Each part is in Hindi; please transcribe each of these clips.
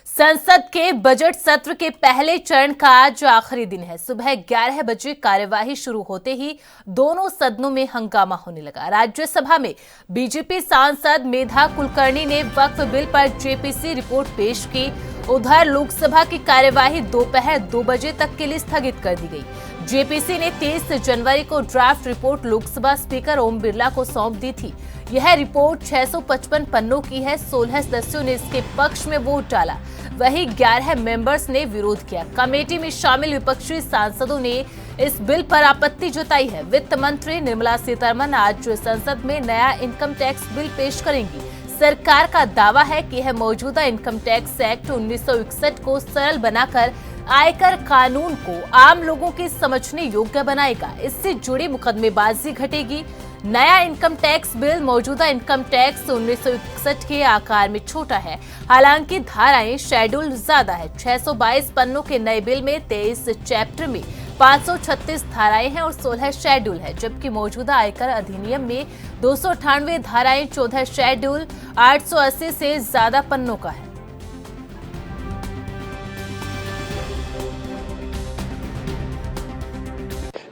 संसद के बजट सत्र के पहले चरण का आज आखिरी दिन है। सुबह 11 बजे कार्यवाही शुरू होते ही दोनों सदनों में हंगामा होने लगा। राज्यसभा में बीजेपी सांसद मेधा कुलकर्णी ने वक्फ बिल पर जेपीसी रिपोर्ट पेश की। उधर लोकसभा की कार्यवाही दोपहर 2 बजे तक के लिए स्थगित कर दी गई। जेपीसी ने 23 जनवरी को draft report Lok Sabha speaker Om Birla को सौंप दी थी। यह रिपोर्ट 655 पन्नों की है। 16 सदस्यों ने इसके पक्ष में वोट डाला, वहीं 11 मेंबर्स ने विरोध किया। कमेटी में शामिल विपक्षी सांसदों ने इस बिल पर आपत्ति जताई है। वित्त मंत्री निर्मला सीतारमण आज संसद में नया इनकम टैक्स बिल पेश करेंगी। सरकार का दावा है कि यह मौजूदा इनकम टैक्स एक्ट 1961 को सरल बनाकर आयकर कानून को आम लोगों के समझने योग्य बनाएगा। इससे जुड़ी मुकदमेबाजी घटेगी। नया इनकम टैक्स बिल मौजूदा इनकम टैक्स 1961 के आकार में छोटा है, हालांकि धाराएं शेड्यूल ज्यादा है। 622 पन्नों के नए बिल में 23 चैप्टर में 536 धाराएं हैं और 16 शेड्यूल है, जबकि मौजूदा आयकर अधिनियम में 298 धाराएं, 14 शेड्यूल 880 से ज्यादा पन्नों का है।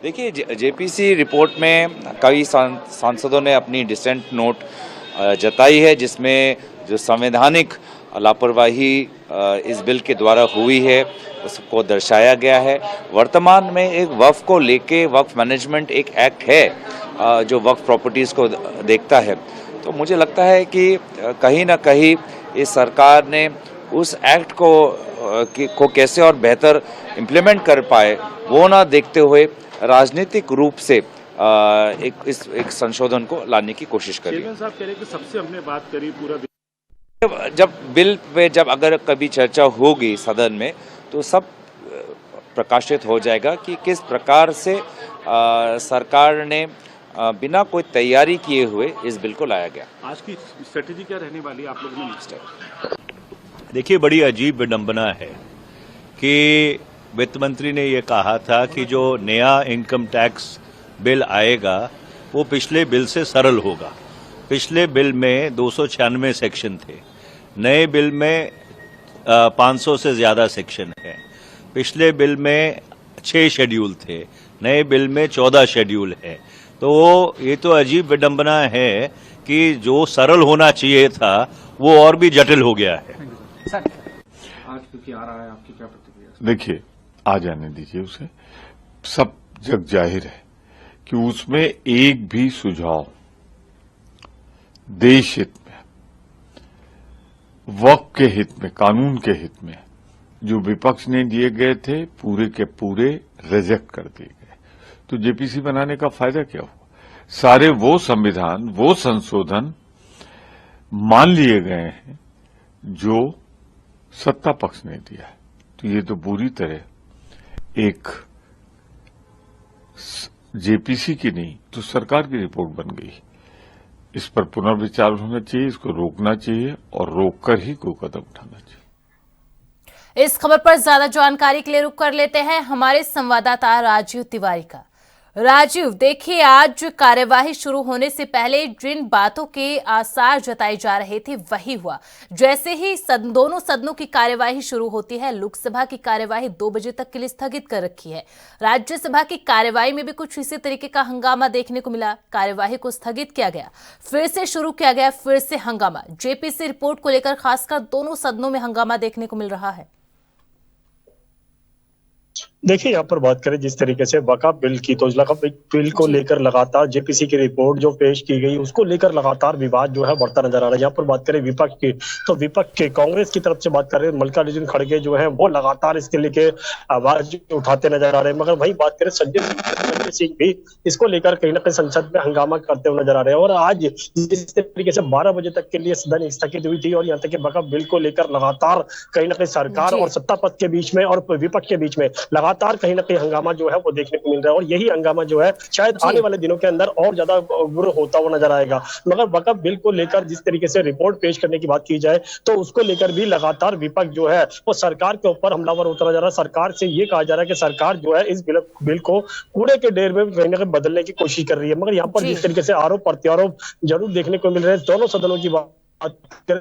देखिए, जेपीसी रिपोर्ट में कई सांसदों ने अपनी डिसेंट नोट जताई है, जिसमें जो संवैधानिक लापरवाही इस बिल के द्वारा हुई है उसको दर्शाया गया है। वर्तमान में एक वक्फ को लेके वक्फ मैनेजमेंट एक एक्ट है जो वक्फ प्रॉपर्टीज़ को देखता है, तो मुझे लगता है कि कहीं ना कहीं इस सरकार ने उस एक्ट को कैसे और बेहतर इम्प्लीमेंट कर पाए वो ना देखते हुए राजनीतिक रूप से एक संशोधन को लाने की कोशिश करी। चेयरमैन साहब कह रहे हैं कि सबसे हमने बात करी पूरा जब बिल पे अगर कभी चर्चा होगी सदन में तो सब प्रकाशित हो जाएगा कि किस प्रकार से सरकार ने बिना कोई तैयारी किए हुए इस बिल को लाया गया। आज की स्ट्रेटेजी क्या रहने वाली है आप लोगों ने नेक्स्ट टाइम? देखिए, बड़ी अजीब विडंबना है कि वित्त मंत्री ने ये कहा था कि जो नया इनकम टैक्स बिल आएगा वो पिछले बिल से सरल होगा। पिछले बिल में 296 सेक्शन थे, नए बिल में 500 से ज़्यादा सेक्शन है। पिछले बिल में 6 शेड्यूल थे, नए बिल में 14 शेड्यूल है। तो ये तो अजीब विडंबना है कि जो सरल होना चाहिए था वो और भी जटिल हो गया है। आज क्योंकि आ रहा है, आपकी क्या प्रतिक्रिया? देखिए, आ जाने दीजिए उसे। सब जग जाहिर है कि उसमें एक भी सुझाव देश हित में, वक्फ के हित में, कानून के हित में जो विपक्ष ने दिए गए थे पूरे के पूरे रिजेक्ट कर दिए गए। तो जेपीसी बनाने का फायदा क्या हुआ? सारे वो संविधान, वो संशोधन मान लिए गए हैं जो सत्ता पक्ष ने दिया है। तो ये तो बुरी तरह एक जेपीसी की नहीं तो सरकार की रिपोर्ट बन गई। इस पर पुनर्विचार होना चाहिए, इसको रोकना चाहिए और रोककर ही कोई कदम उठाना चाहिए। इस खबर पर ज्यादा जानकारी के लिए रुक कर लेते हैं हमारे संवाददाता राजीव तिवारी का। राजीव, देखिए, आज कार्यवाही शुरू होने से पहले जिन बातों के आसार जताए जा रहे थे वही हुआ। जैसे ही दोनों सदनों की कार्यवाही शुरू होती है, लोकसभा की कार्यवाही 2 बजे तक के लिए स्थगित कर रखी है। राज्यसभा की कार्यवाही में भी कुछ इसी तरीके का हंगामा देखने को मिला। कार्यवाही को स्थगित किया गया, फिर से शुरू किया गया, फिर से हंगामा। जेपीसी रिपोर्ट को लेकर खासकर दोनों सदनों में हंगामा देखने को मिल रहा है। देखिए, यहाँ पर बात करें जिस तरीके से वक़्फ़ बिल की, तो वक़्फ़ बिल को लेकर लगातार जेपीसी की रिपोर्ट जो पेश की गई उसको लेकर लगातार विवाद जो है बढ़ता नजर आ रहा है। यहाँ पर बात करें विपक्ष की, तो विपक्ष के कांग्रेस की तरफ से बात करें, मल्लिकार्जुन खड़गे जो है वो लगातार इसके लेके आवाज उठाते नजर आ रहे हैं। मगर वहीं बात करें संजय सिंह भी इसको लेकर कहीं ना कहीं संसद में हंगामा करते हुए नजर आ रहे हैं। और आज जिस तरीके से 12 बजे तक के लिए सदन स्थगित हुई थी और यहाँ तक कि वक़्फ़ बिल को लेकर लगातार कहीं ना कहीं सरकार और सत्ता पक्ष के बीच में और विपक्ष के बीच में लगातार कहीं ना कहीं हंगामा जो है वो देखने को मिल रहा है। और यही हंगामा जो है शायद आने वाले दिनों के अंदर और ज्यादा उग्र होता हुआ नजर आएगा। मगर वक़्फ़ बिल को लेकर जिस तरीके से रिपोर्ट पेश करने की बात की जाए तो उसको लेकर भी लगातार विपक्ष जो है वो सरकार के ऊपर हमलावर होता जा रहा है। सरकार से ये कहा जा रहा है कि सरकार जो है इस बिल को कूड़े के ढेर में कहीं ना कहीं बदलने की कोशिश कर रही है। मगर यहाँ पर जिस तरीके से आरोप प्रत्यारोप जरूर देखने को मिल रहे हैं दोनों सदनों की बात करें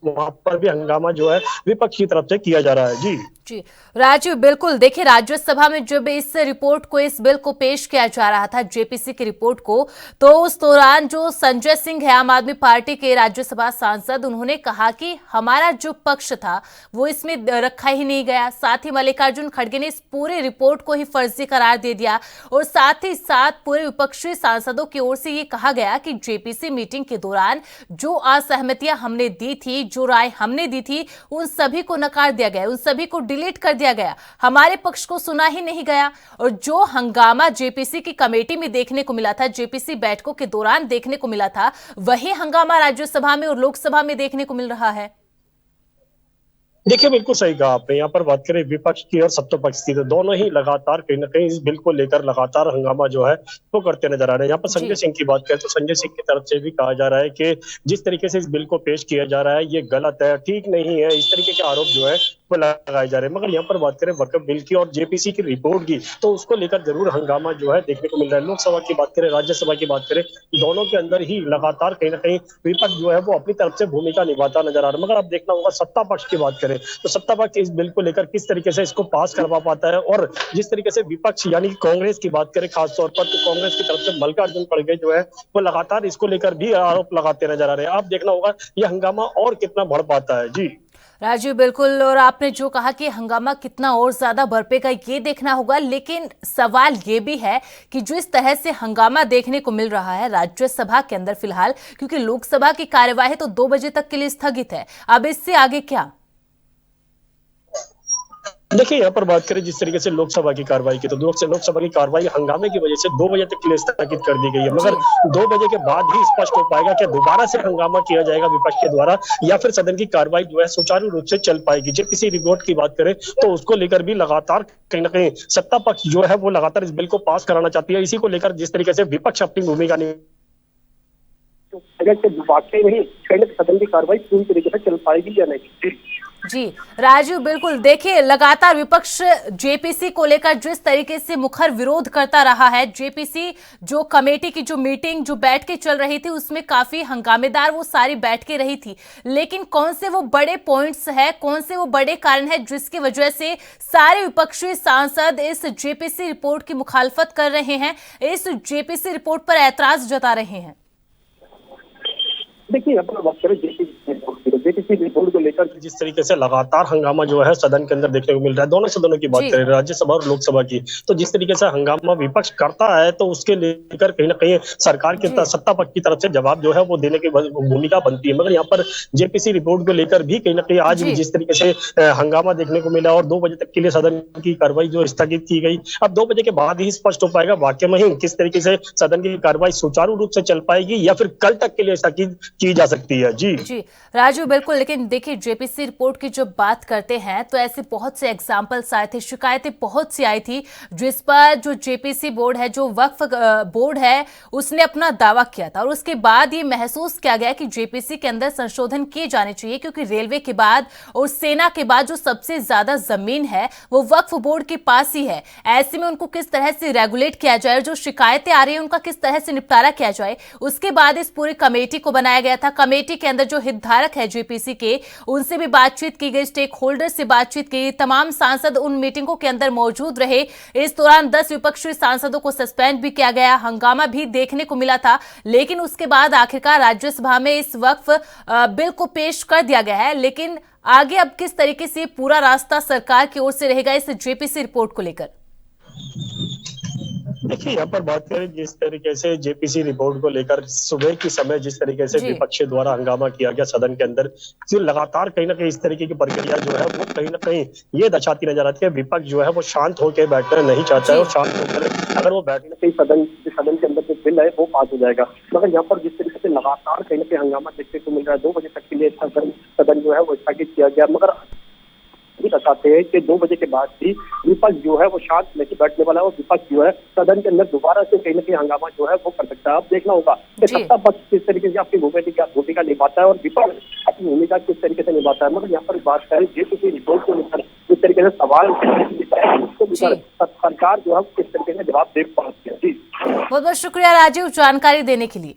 वहां पर भी हंगामा जो है विपक्ष की तरफ से किया जा रहा है। जी राजीव, बिल्कुल देखिए, राज्यसभा में जब इस रिपोर्ट को, इस बिल को पेश किया जा रहा था, जेपीसी की रिपोर्ट को, तो उस दौरान जो संजय सिंह है, आम आदमी पार्टी के राज्यसभा सांसद, उन्होंने कहा कि हमारा जो पक्ष था वो इसमें रखा ही नहीं गया। साथ ही मल्लिकार्जुन खड़गे ने इस पूरे रिपोर्ट को ही फर्जी करार दे दिया और साथ ही साथ पूरे विपक्षी सांसदों की ओर से ये कहा गया कि जेपीसी मीटिंग के दौरान जो असहमतियां हमने दी थी, जो राय हमने दी थी, उन सभी को नकार दिया गया, उन सभी को डिलीट कर दिया गया, हमारे पक्ष को सुना ही नहीं गया। और जो हंगामा जेपीसी की कमेटी में देखने को मिला था, जेपीसी बैठकों के दौरान देखने को मिला था, वही हंगामा राज्यसभा में और लोकसभा में देखने को मिल रहा है। देखिए, बिल्कुल सही कहा आपने। यहाँ पर बात करें विपक्ष की और सत्ता पक्ष की, तो दोनों ही लगातार कहीं ना कहीं इस बिल को लेकर लगातार हंगामा जो है वो करते नजर आ रहे हैं। यहाँ पर संजय सिंह की बात करें तो संजय सिंह की तरफ से भी कहा जा रहा है कि जिस तरीके से इस बिल को पेश किया जा रहा है ये गलत है, ठीक नहीं है, इस तरीके के आरोप जो है वो लगाए जा रहे हैं। मगर यहाँ पर बात करें वक्फ बिल की और जेपीसी की रिपोर्ट की, तो उसको लेकर जरूर हंगामा जो है देखने को मिल रहा है। लोकसभा की बात करें, राज्यसभा की बात करें, दोनों के अंदर ही लगातार कहीं ना कहीं विपक्ष जो है वो अपनी तरफ से भूमिका निभाता नजर आ रहा है। मगर अब देखना होगा सत्ता पक्ष की बात करें तो सत्ता पक्ष इस बिल को लेकर किस तरीके से इसको पास करवा पाता है। और जिस तरीके से विपक्ष यानी कि कांग्रेस की बात करें खासतौर पर, तो कांग्रेस की तरफ से मल्लिकार्जुन खड़गे जो है वो लगातार इसको लेकर भी आरोप लगाते नजर आ रहे हैं। अब देखना होगा ये हंगामा और कितना बढ़ पाता है। जी राजीव, बिल्कुल, और आपने जो कहा कि हंगामा कितना और ज्यादा बरपेगा ये देखना होगा, लेकिन सवाल ये भी है कि जो इस तरह से हंगामा देखने को मिल रहा है राज्यसभा के अंदर फिलहाल, क्योंकि लोकसभा की कार्यवाही तो 2 बजे तक के लिए स्थगित है, अब इससे आगे क्या? देखिए, यहाँ पर बात करें जिस तरीके से लोकसभा की कार्रवाई की, तो लोकसभा की कार्रवाई हंगामे की वजह से 2 बजे तक के लिए स्थगित कर दी गई है। मगर 2 बजे के बाद ही स्पष्ट हो पाएगा कि दोबारा से हंगामा किया जाएगा विपक्ष के द्वारा या फिर सदन की कार्रवाई जो है सुचारू रूप से चल पाएगी। जेपीसी रिपोर्ट की बात करें तो उसको लेकर भी लगातार कहीं ना कहीं सत्ता पक्ष जो है वो लगातार इस बिल को पास कराना चाहती है। इसी को लेकर जिस तरीके से विपक्ष अपनी भूमिका वाकई नहीं सदन की कार्रवाई पूरी तरीके से चल पाएगी या नहीं। जी राजीव, बिल्कुल देखिए, लगातार विपक्ष जेपीसी को लेकर जिस तरीके से मुखर विरोध करता रहा है, जेपीसी जो कमेटी की जो मीटिंग जो बैठकें चल रही थी उसमें काफी हंगामेदार वो सारी बैठकें रही थी, लेकिन कौन से वो बड़े पॉइंट्स है, कौन से वो बड़े कारण है जिसकी वजह से सारे विपक्षी सांसद इस जेपीसी रिपोर्ट की मुखालफत कर रहे हैं, इस जेपीसी रिपोर्ट पर ऐतराज जता रहे हैं? देखिए, अपना बात करें जेपीसी रिपोर्ट को लेकर जिस तरीके से लगातार हंगामा जो है सदन के अंदर देखने को मिल रहा है, दोनों सदनों की बात करें, राज्यसभा और लोकसभा की, तो जिस तरीके से हंगामा विपक्ष करता है तो उसके लेकर कहीं ना कहीं सरकार की सत्ता पक्ष की तरफ से जवाब जो है वो देने की भूमिका बनती है। मगर यहाँ पर जेपीसी रिपोर्ट को लेकर भी कहीं ना कहीं आज भी जिस तरीके से हंगामा देखने को मिला और 2 बजे तक के लिए सदन की कार्रवाई जो स्थगित की गई, अब 2 बजे के बाद ही स्पष्ट हो पाएगा वाकई में ही किस तरीके से सदन की कार्रवाई सुचारू रूप से चल पाएगी या फिर कल तक के लिए स्थगित की जा सकती है। जी राजू, बिल्कुल, लेकिन देखिए जेपीसी रिपोर्ट की जब बात करते हैं तो ऐसे बहुत से एग्जाम्पल्स आए थे, शिकायतें बहुत सी आई थी, जिस पर जो जेपीसी बोर्ड है, जो वक्फ बोर्ड है, उसने अपना दावा किया था और उसके बाद ये महसूस किया गया कि जेपीसी के अंदर संशोधन किए जाने चाहिए, क्योंकि रेलवे के बाद और सेना के बाद जो सबसे ज्यादा जमीन है वो वक्फ बोर्ड के पास ही है। ऐसे में उनको किस तरह से रेगुलेट किया जाए और जो शिकायतें आ रही है उनका किस तरह से निपटारा किया जाए, उसके बाद इस पूरी कमेटी को बनाया गया था। कमेटी के अंदर जो हितधारक है जेपीसी के, उनसे भी बातचीत की गई, स्टेक होल्डर से बातचीत की, तमाम सांसद उन मीटिंगों के अंदर मौजूद रहे। इस दौरान 10 विपक्षी सांसदों को सस्पेंड भी किया गया, हंगामा भी देखने को मिला था, लेकिन उसके बाद आखिरकार राज्यसभा में इस वक्फ बिल को पेश कर दिया गया है। लेकिन आगे अब किस तरीके से पूरा रास्ता सरकार की ओर से रहेगा इस जेपीसी रिपोर्ट को लेकर? देखिए, यहाँ पर बात करें जिस तरीके से जेपीसी रिपोर्ट को लेकर सुबह के समय जिस तरीके से विपक्ष द्वारा हंगामा किया गया सदन के अंदर, फिर लगातार कहीं ना कहीं इस तरीके की प्रक्रिया जो है वो कहीं ना कहीं ये दर्शाती नजर आती है विपक्ष जो है वो शांत होकर बैठना नहीं चाहता है और शांत होकर अगर वो बैठने से सदन के अंदर जो बिल है वो पास हो जाएगा। मगर यहाँ पर जिस तरीके से लगातार कहीं ना कहीं हंगामा देखने को मिल रहा है, 2 बजे तक के लिए सदन जो है वो स्थगित किया गया, मगर बताते हैं कि 2 बजे के बाद भी विपक्ष जो है वो शांत नहीं बैठने वाला है और विपक्ष जो है सदन के अंदर दोबारा से कहीं ना कहीं हंगामा जो है वो कर सकता है। अब देखना होगा कि सत्ता पक्ष किस तरीके से अपनी भूमिका निभाता है और विपक्ष अपनी भूमिका किस तरीके से निभाता है। मगर यहाँ पर बात करें जेपीसी रिपोर्ट को लेकर किस तरीके से सवाल सरकार जो है किस तरीके से जवाब दे पाती है। जी, बहुत बहुत शुक्रिया राजीव जानकारी देने के लिए।